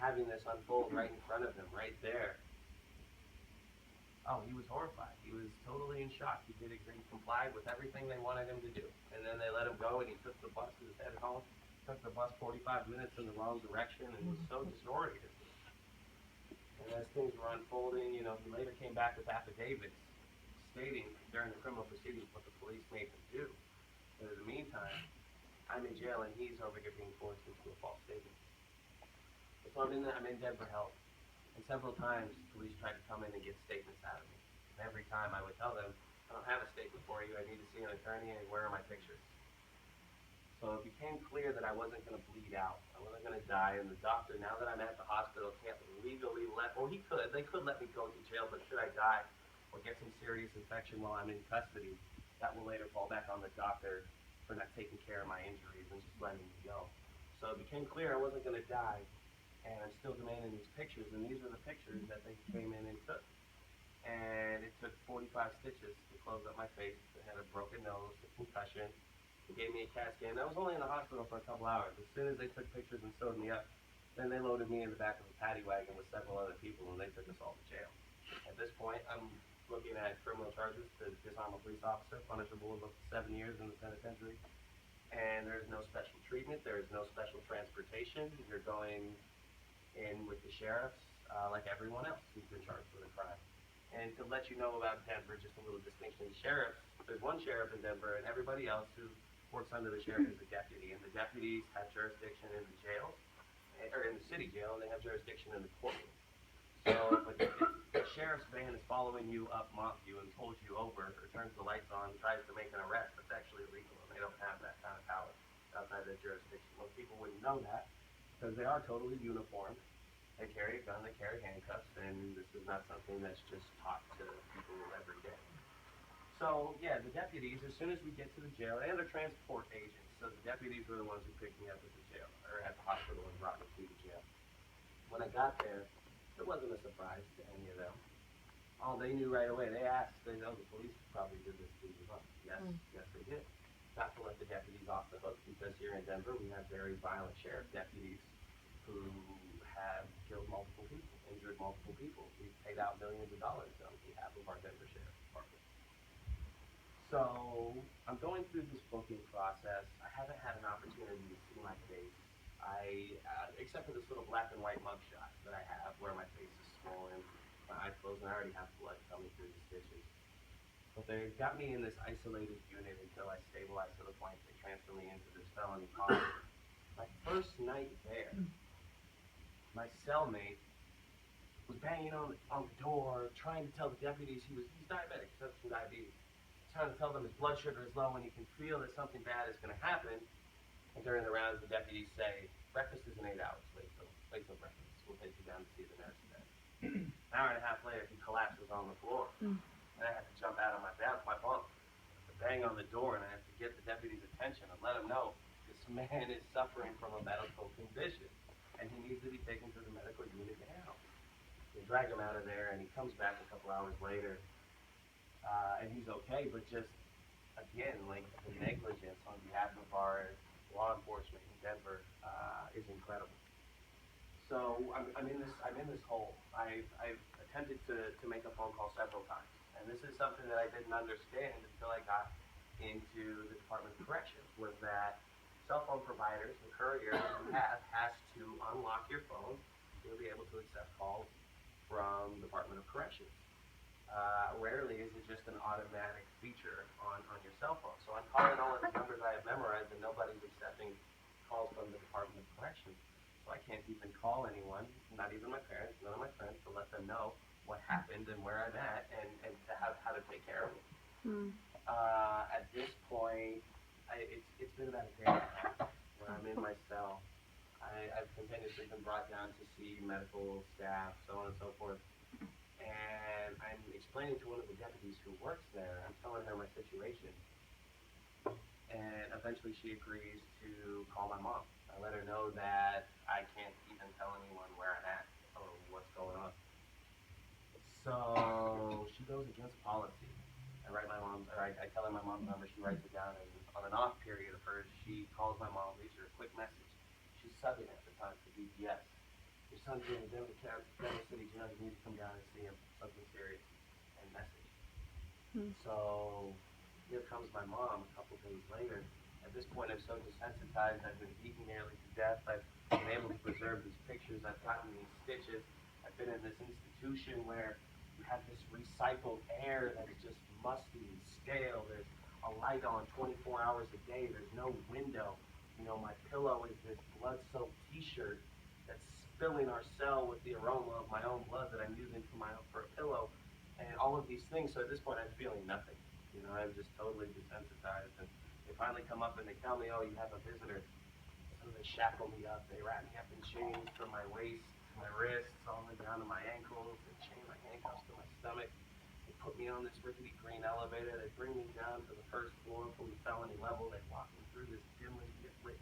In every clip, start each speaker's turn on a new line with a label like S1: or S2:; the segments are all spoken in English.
S1: having this unfold right in front of him, right there. Oh, he was horrified. He was totally in shock. He complied with everything they wanted him to do. And then they let him go, and he took the bus to his head home. Took the bus 45 minutes in the wrong direction, and was so disoriented. And as things were unfolding, he later came back with affidavits stating during the criminal proceedings what the police made him do. But in the meantime, I'm in jail, and he's over here being forced into a false statement. So I'm in Denver Health. And several times, police tried to come in and get statements out of me. And every time I would tell them, I don't have a statement for you, I need to see an attorney, and where are my pictures? So it became clear that I wasn't going to bleed out. I wasn't going to die, and the doctor, now that I'm at the hospital, can't legally they could let me go to jail, but should I die or get some serious infection while I'm in custody, that will later fall back on the doctor for not taking care of my injuries and just letting me go. So it became clear I wasn't going to die, and I'm still demanding these pictures, and these are the pictures that they came in and took. And it took 45 stitches to close up my face. I had a broken nose, a concussion. They gave me a CAT scan. I was only in the hospital for a couple hours. As soon as they took pictures and sewed me up, then they loaded me in the back of a paddy wagon with several other people, and they took us all to jail. At this point, I'm looking at criminal charges to disarm a police officer, punishable with up to 7 years in the penitentiary. And there's no special treatment. There is no special transportation. You're going in with the sheriffs, like everyone else who's been charged with a crime. And to let you know about Denver, just a little distinction, there's one sheriff in Denver, and everybody else who works under the sheriff is a deputy, and the deputies have jurisdiction in the jails, or in the city jail, and they have jurisdiction in the courtroom. So if the sheriff's van is following you up Montview and pulls you over, or turns the lights on, tries to make an arrest, that's actually illegal, and they don't have that kind of power outside their jurisdiction. Most people wouldn't know that, because they are totally uniformed. They carry a gun, they carry handcuffs, and this is not something that's just taught to people every day. So, yeah, the deputies, as soon as we get to the jail, and the transport agents, so the deputies were the ones who picked me up at the jail, or at the hospital and brought me to the jail. When I got there, it wasn't a surprise to any of them. Oh, they knew right away. They know the police probably did this to you. Yes, they did. Not to let the deputies off the hook, because here in Denver, we have very violent sheriff deputies who have killed multiple people, injured multiple people. We've paid out millions of dollars on behalf of our Denver Sheriff's Department. So I'm going through this booking process. I haven't had an opportunity to see my face. Except for this little black and white mugshot that I have where my face is swollen, my eyes closed, and I already have blood coming through the stitches. But they got me in this isolated unit until I stabilized to the point they transferred me into this felony call. My first night there, my cellmate was banging on the door, trying to tell the deputies he's diabetic, he suffers from diabetes. Trying to tell them his blood sugar is low and he can feel that something bad is going to happen. And during the rounds, the deputies say, breakfast is in 8 hours, wait till breakfast. We'll take you down to see the nurse then. An hour and a half later, he collapses on the floor. And I have to jump out of my bunk, to bang on the door, and I have to get the deputy's attention and let him know this man is suffering from a medical condition, and he needs to be taken to the medical unit now. They drag him out of there, and he comes back a couple hours later, and he's okay, but just, again, like, the negligence on behalf of our law enforcement in Denver is incredible. So I'm in this hole. I've attempted to make a phone call several times, and this is something that I didn't understand until I got into the Department of Corrections, was that cell phone providers, the courier you have, has to unlock your phone. You'll be able to accept calls from the Department of Corrections. Rarely is it just an automatic feature on your cell phone. So I'm calling all of the numbers I have memorized, and nobody's accepting calls from the Department of Corrections. So I can't even call anyone, not even my parents, none of my friends, to let them know what happened and where I'm at, and to have how to take care of me. At this point, it's been about a day where I'm in my cell. I've continuously been brought down to see medical staff, so on and so forth. And I'm explaining to one of the deputies who works there, I'm telling her my situation. And eventually she agrees to call my mom. I let her know that I can't even tell anyone where I'm at or what's going on. So she goes against policy. I tell her my mom's number, she writes it down, and on an off period of hers, she calls my mom, leaves her a quick message. She's subbing at the time for DPS. your son's in the Denver City Jail, you need to come down and see him, something serious, and message. So here comes my mom a couple days later. At this point, I'm so desensitized, I've been beaten nearly to death, I've been able to preserve these pictures, I've gotten these stitches, I've been in this institution where you have this recycled air that is just musty and stale, there's a light on 24 hours a day, there's no window. You know, my pillow is this blood-soaked t-shirt that's filling our cell with the aroma of my own blood that I'm using for a pillow, and all of these things. So at this point, I'm feeling nothing. You know, I'm just totally desensitized. And they finally come up and they tell me, "Oh, you have a visitor." So they shackle me up. They wrap me up in chains from my waist to my wrists, all the way down to my ankles. They chain my handcuffs to my stomach. They put me on this rickety green elevator. They bring me down to the first floor from the felony level. They walk me through this dimly lit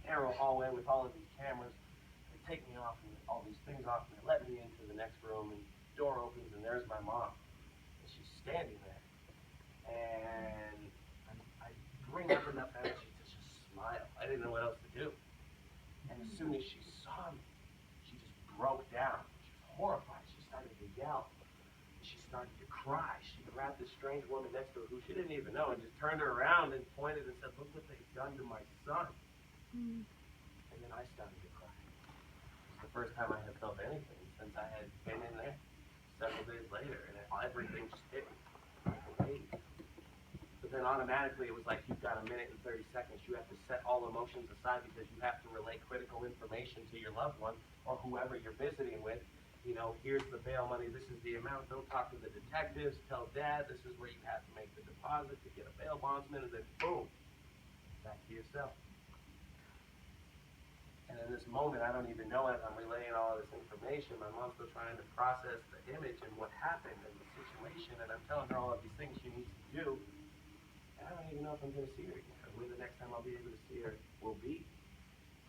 S1: narrow hallway with all of these cameras. They take me off and all these things off, and they let me into the next room, and the door opens, and there's my mom. And she's standing there. And I bring up enough energy to just smile. I didn't know what else to do. And as soon as she saw me, she just broke down. She was horrified. She started to yell. She started to cry. She grabbed this strange woman next to her who she didn't even know and just turned her around and pointed and said, "Look what they've done to my son." And then I started to cry. It was the first time I had felt anything since I had been in there several days later, and everything just hit me like a wave. But then automatically it was like, you've got a minute and 30 seconds. You have to set all emotions aside because you have to relay critical information to your loved one or whoever you're visiting with. You know, here's the bail money, this is the amount, don't talk to the detectives, tell dad this is where you have to make the deposit to get a bail bondsman, and then boom, back to your cell. And in this moment, I don't even know as I'm relaying all of this information, my mom's still trying to process the image and what happened and the situation, and I'm telling her all of these things she needs to do, and I don't even know if I'm going to see her again, or when the next time I'll be able to see her will be,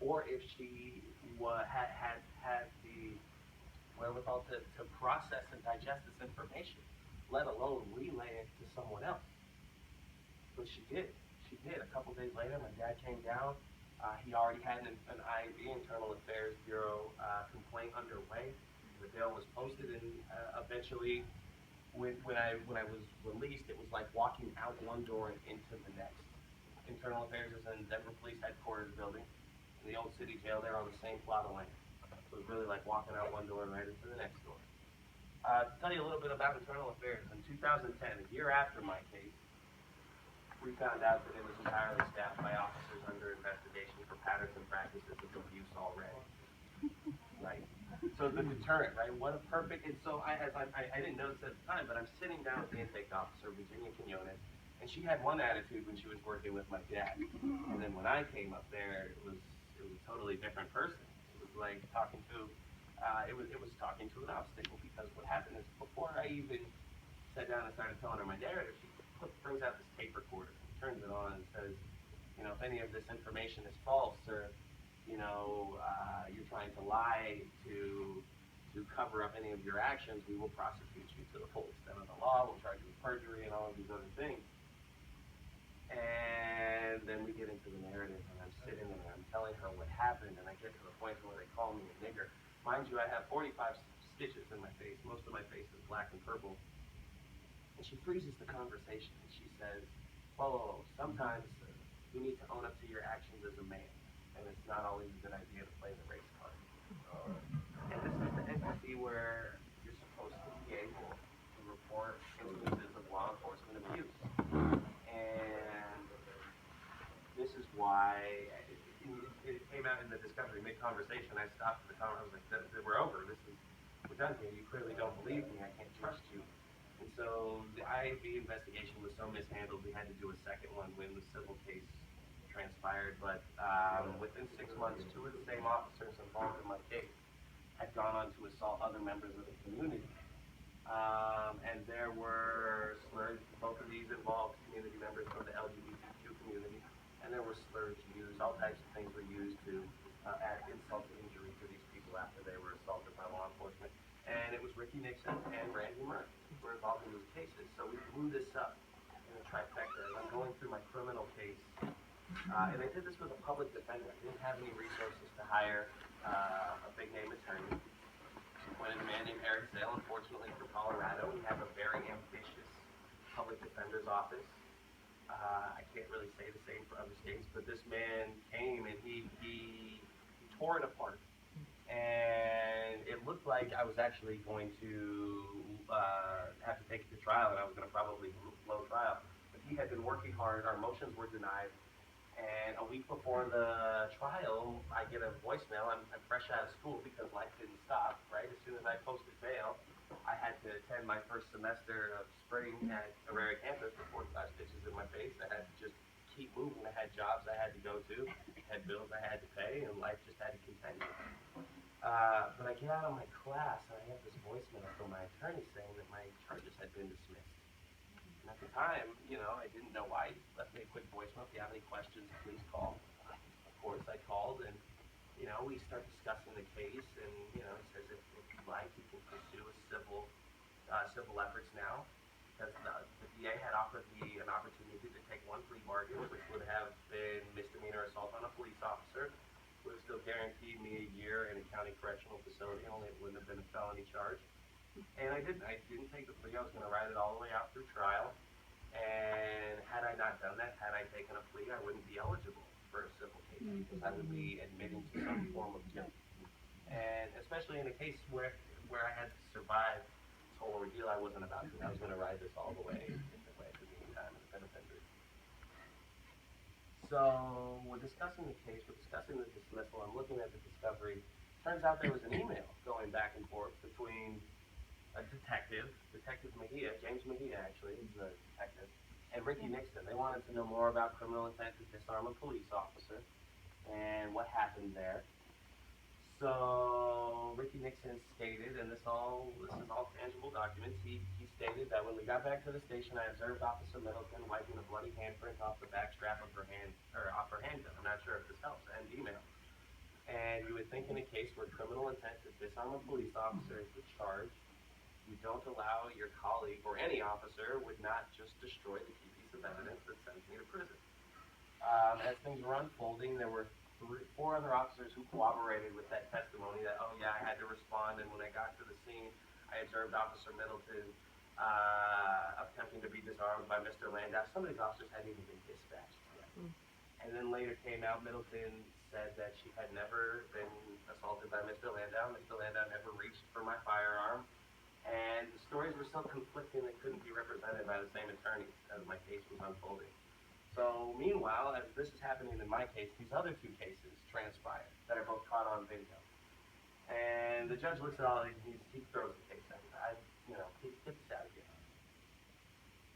S1: or if she had the wherewithal to process and digest this information, let alone relay it to someone else. But she did. She did. A couple days later, my dad came down. He already had an IAB, Internal Affairs Bureau complaint underway. The bail was posted, and eventually, when I was released, it was like walking out one door and into the next. Internal Affairs is in Denver Police Headquarters building, and the old city jail there on the same plot of land. So it was really like walking out one door and right into the next door. To tell you a little bit about Internal Affairs, in 2010, a year after my case, we found out that it was entirely staffed by officers under investigation for patterns and practices of abuse already. Right? So the deterrent, right? What a perfect, and so I didn't notice at the time, but I'm sitting down with the intake officer, Virginia Quinones, and she had one attitude when she was working with my dad. And then when I came up there, it was a totally different person. It was like talking to, it was talking to an obstacle, because what happened is before I even sat down and started telling her my narrative, she brings out this tape recorder, turns it on, and says, you know, if any of this information is false, or, you know, you're trying to lie to cover up any of your actions, we will prosecute you to the full extent of the law. We'll charge you with perjury and all of these other things. And then we get into the narrative, and I'm sitting there, I'm telling her what happened, and I get to the point where they call me a nigger. Mind you, I have 45 stitches in my face. Most of my face is black and purple. And she freezes the conversation, and she says, "Oh, sometimes you need to own up to your actions as a man, and it's not always a good idea to play the race card." And this is the entity where you're supposed to be able to report instances of law enforcement abuse. And this is why it came out in the discovery mid-conversation. I stopped the conversation. I was like, "We're over. We're done here. You clearly don't believe me. I can't trust you." And so the IAB investigation was so mishandled, we had to do a second one when the civil case transpired. But within 6 months, 2 of the same officers involved in my case had gone on to assault other members of the community. And there were slurs, both of these involved community members from the LGBTQ community, and there were slurs used, all types of things were used to add insult to injury to these people after they were assaulted by law enforcement. And it was Ricky Nixon and Randy Murphy who were involved in these cases. So we blew this up in a trifecta. As I'm going through my criminal case, and I did this with a public defender. I didn't have any resources to hire a big name attorney. wanted a man named Eric Sale. Unfortunately for Colorado, we have a very ambitious public defender's office. I can't really say the same for other states, but this man came and he tore it apart. And it looked like I was actually going to have to take it to trial, and I was going to probably blow trial. But he had been working hard. Our motions were denied. And a week before the trial, I get a voicemail. I'm fresh out of school because life didn't stop, right? As soon as I posted bail, I had to attend my first semester of spring at Aurora campus with 45 stitches in my face. I had to just keep moving. I had jobs I had to go to, had bills I had to pay, and life just had to continue. But I get out of my class, and I have this voicemail from my attorney saying that my charges had been dismissed. And at the time, I didn't know why. He left me a quick voicemail. If you have any questions, please call. Of course, I called, and, we start discussing the case, and, he says if you'd like, you can pursue a civil efforts now, because the DA had offered me an opportunity to take one plea bargain, which would have been misdemeanor assault on a police officer, would have still guaranteed me a year in a county correctional facility, only it wouldn't have been a felony charge. And I didn't. I didn't take the plea. I was going to ride it all the way out through trial. And had I not done that, had I taken a plea, I wouldn't be eligible for a civil case because I would be admitting to some form of guilt. And especially in a case where I had to survive this whole ordeal, I wasn't about to. I was going to ride this all the way in the meantime as a defender. So we're discussing the case. We're discussing the dismissal. I'm looking at the discovery. Turns out there was an email going back and forth between a detective, Detective Mejia, James Mejia actually, is the detective, and Ricky Nixon. They wanted to know more about criminal intent to disarm a police officer and what happened there. So Ricky Nixon stated, and this is all tangible documents, he stated that when we got back to the station, I observed Officer Middleton wiping a bloody handprint off the back strap of off her handgun. I'm not sure if this helps, and email. And you would think in a case where criminal intent to disarm a police officer is the charge, you don't allow your colleague or any officer would not just destroy the key piece of evidence that sends me to prison. As things were unfolding, there were 4 other officers who cooperated with that testimony that, oh yeah, I had to respond, and when I got to the scene, I observed Officer Middleton attempting to be disarmed by Mr. Landau. Some of these officers hadn't even been dispatched yet. And then later came out, Middleton said that she had never been assaulted by Mr. Landau. Mr. Landau never reached for my firearm. And the stories were so conflicting they couldn't be represented by the same attorneys as my case was unfolding. So meanwhile, as this is happening in my case, these other 2 cases transpire that are both caught on video. And the judge looks at all of these, he throws the case out. Get this out of here.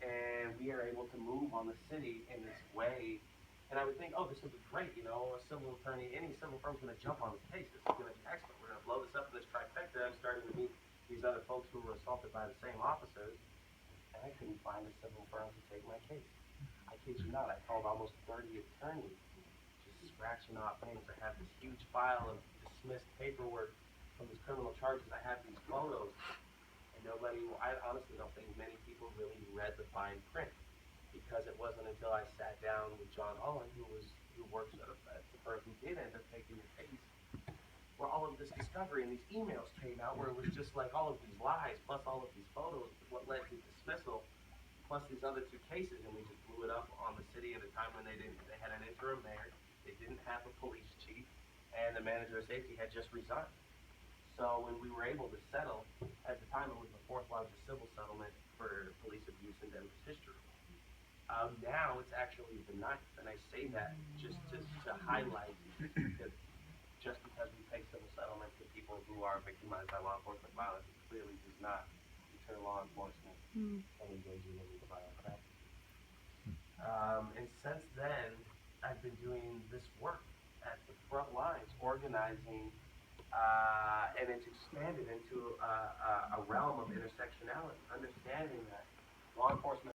S1: And we are able to move on the city in this way. And I would think, oh, this would be great, a civil attorney, any civil firm's going to jump on this case. This is going to be excellent. We're going to blow this up in this trifecta. I'm starting to meet these other folks who were assaulted by the same officers, and I couldn't find a civil firm to take my case. I kid you not, I called almost 30 attorneys, just scratching off names. I have this huge file of dismissed paperwork from these criminal charges. I have these photos, and I honestly don't think many people really read the fine print, because it wasn't until I sat down with John Owen, who works at the firm who did end up taking the case, where all of this discovery and these emails came out, where it was just like all of these lies, plus all of these photos, what led to dismissal, plus these other 2 cases, and we just blew it up on the city at a time when they had an interim mayor, they didn't have a police chief, and the manager of safety had just resigned. So when we were able to settle, at the time it was the 4th largest civil settlement for police abuse in Denver's history. Now it's actually the 9th, and I say that just to highlight that just because we pay civil settlement to people who are victimized by law enforcement violence, it clearly does not deter law enforcement from engaging in these violent practices. And since then, I've been doing this work at the front lines, organizing, and it's expanded into a realm of intersectionality, understanding that law enforcement